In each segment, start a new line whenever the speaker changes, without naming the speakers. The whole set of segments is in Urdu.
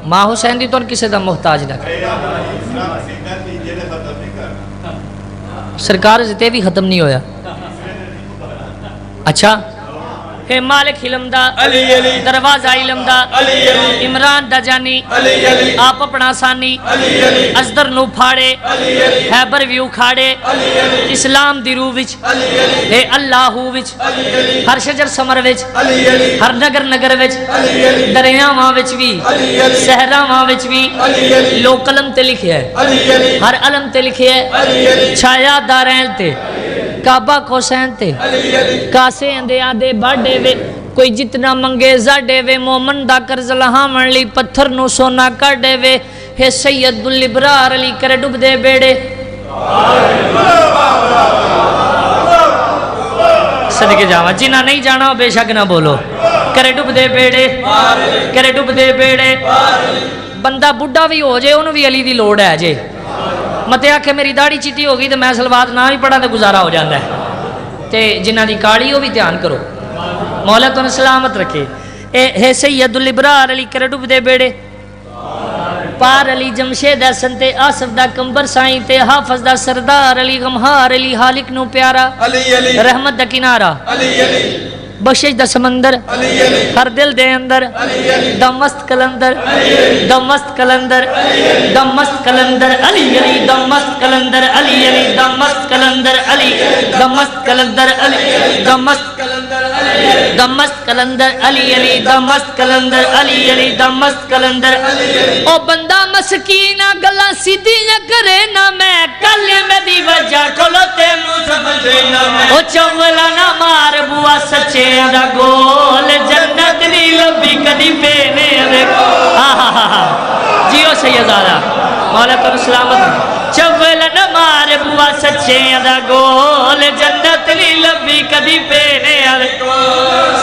ماں حسین دی تو کسی دا محتاج نہ کرے سرکار زتے بھی ختم نہیں ہویا اچھا ہے مالک علم دا دروازہ علم دا عمران دا جانی آپ اپنا ثانی ازدر نو پھاڑے حیبر ویو کھاڑے اسلام دی روح وچ اے اللہ وچ ہر شجر سمر وچ ہر نگر نگر وچ دریاواں وچ بھی صحراواں وچ بھی لوک علم تے لکھیا ہے ہر علم تے لکھیا ہے چھایا دارین تے کعبہ کوسین تے کاسے اندے آدھے باڑے وے کوئی جتنا منگے زاڑے وے مومن دا کرز لہامن لی پتھر نو سونا کاڑے وے ہے سید الابرار علی کرے ڈب دے بیڑے صدقے جاوا جنہ نہیں جانا بے شک نہ بولو کرے ڈب دے بیڑے کرے ڈب دے بیڑے بندہ بڑھا بھی ہو جائے انہوں بھی علی دی لوڑ ہے جے متے آکھے میری داڑھی چیٹی ہوگی تو میں سلوات نہ بھی پڑھا تو گزارا ہو جاندہ ہے تے جنہ دی کاڑی ہو بھی دھیان کرو مولا تو نے سلامت رکھے اے سید الابرار علی کرے ڈب دے بیڑے پار علی جمشید حسن تے آصف دا کمبر سائیں تے حافظ دا سردار علی غمہار علی حالق نو پیارا رحمت دا کنارہ بخشش دا سمندر ہر دل دے اندر دمست کلندر دمست کلندر دمست کلندر علی علی دمست کلندر علی علی دمست کلندر علی دمست کلندر علی دمست دمست کلندر علی علی دمست کلندر علی علی دمست کلندر او بندہ مسکینہ گلا سیدھی نہ کرے نہ میں کلمے دی وجہ کھلوتے منہ سمجھے نہ میں او چولا نہ مار بوا سچے دا گول جنت نہیں لبی کدی پینے دے جیو سیدادا مولا تو سلامت چول نہ مار بوا سچے دا گول جنت نہیں لبی کدی پینے دے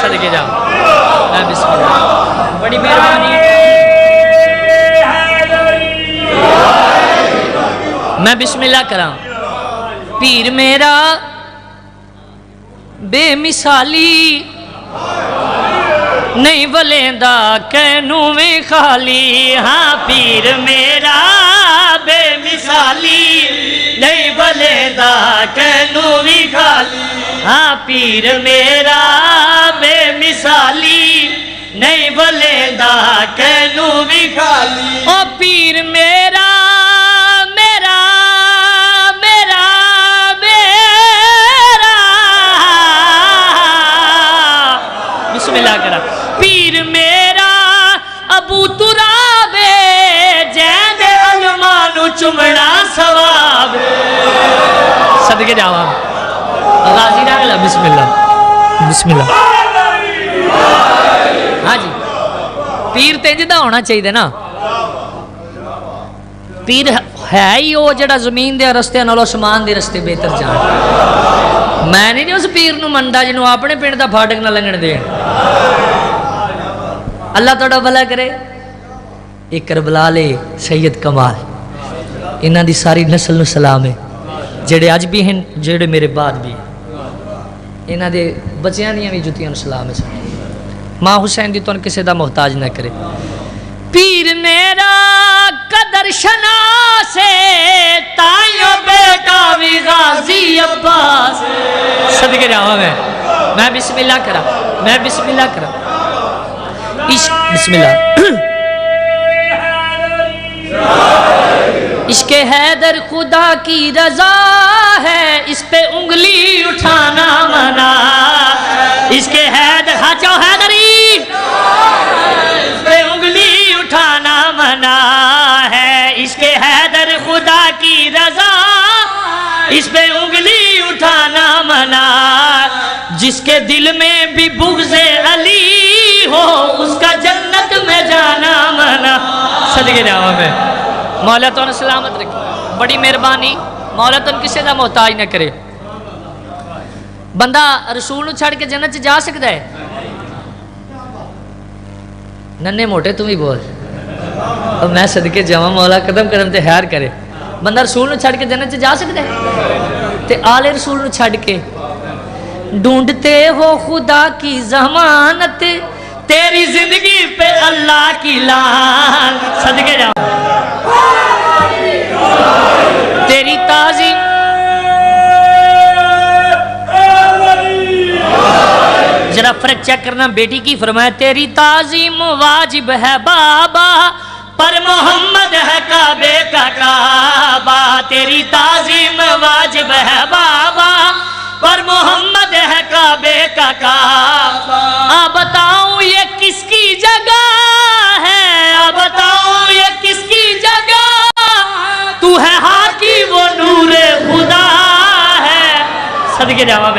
صدقے جا میں بسم اللہ بڑی مہربانی میں بسم اللہ کراں پیر میرا بے مثالی نہیں بلیندہ کہنوں میں خالی ہاں پیر میرا بے مثالی نہیں بلیندہ کہنوں میں خالی ہاں پیر میرا بے مثالی نہیں بلیندہ کہنوں میں خالی او پیر میرا میرا میرا بسم اللہ کرا پیر میرا ابو ترابے جین علمانو چمڑا ثواب صدقے جواب غازی راگلہ بسم اللہ بسم اللہ ہاں جی پیر تینجدہ ہونا چاہیے نا پیر ہے ہی وہ جڑا زمین دے رستے نالو آسمان دے رستے بہتر جان میں نہیں اس پیر نو منڈا جنوں اپنے پنڈ دا پھاٹک نہ لنگن دے اللہ توڑا بھلا کرے ایک کربلا لے سید کمال انہاں دی ساری نسل نو سلام ہے جڑے اج بھی ہیں جڑے میرے بعد بھی انہاں دے بچیاں دیاں بھی جتیاں نو سلام ہے ماں حسین دی تو کسی دا محتاج نہ کرے پیر میرا قدر شناسے تائیو بیٹا بھی غازی عباس صدقے جاؤں میں بسم اللہ کرا میں بسم اللہ کرا بسم اللہ عشق حیدر خدا کی رضا ہے اس پہ انگلی اٹھانا منع عشق حیدر ہاچو حیدری اس پہ انگلی اٹھانا منع ہے عشق حیدر خدا کی رضا اس پہ انگلی اٹھانا منع جس کے دل میں بھی بغض علی ہو اس کا جنت میں جانا منع صدقے جاؤں میں مولا تو سلامت رکھے بڑی مہربانی مولا تو کسی دا محتاج نہ کرے بندہ رسول چھڑ کے جنت جا سکتا ہے ننے موٹے تم ہی بول اب میں صدقے جاؤں مولا قدم قدم تے خیر کرے بندہ رسول چھڑ کے جنت جا سکتا ہے تے آل رسول چھڑ کے ڈھونڈتے ہو خدا کی ضمانت تیری زندگی پہ اللہ کی لان صدقے جاواں تیری تعظیم ذرا فرق چیک کرنا بیٹی کی فرمایا تیری تعظیم واجب ہے بابا پر محمد ہے کعبے کا کعبہ تیری تعظیم واجب ہے بابا پر محمد ہے کعبے کا کعبہ بتاؤں یہ کس کی جگہ ہے بتاؤں یہ کس کی جگہ تو ہے حاکی وہ نور خدا ہے صدقے جاواں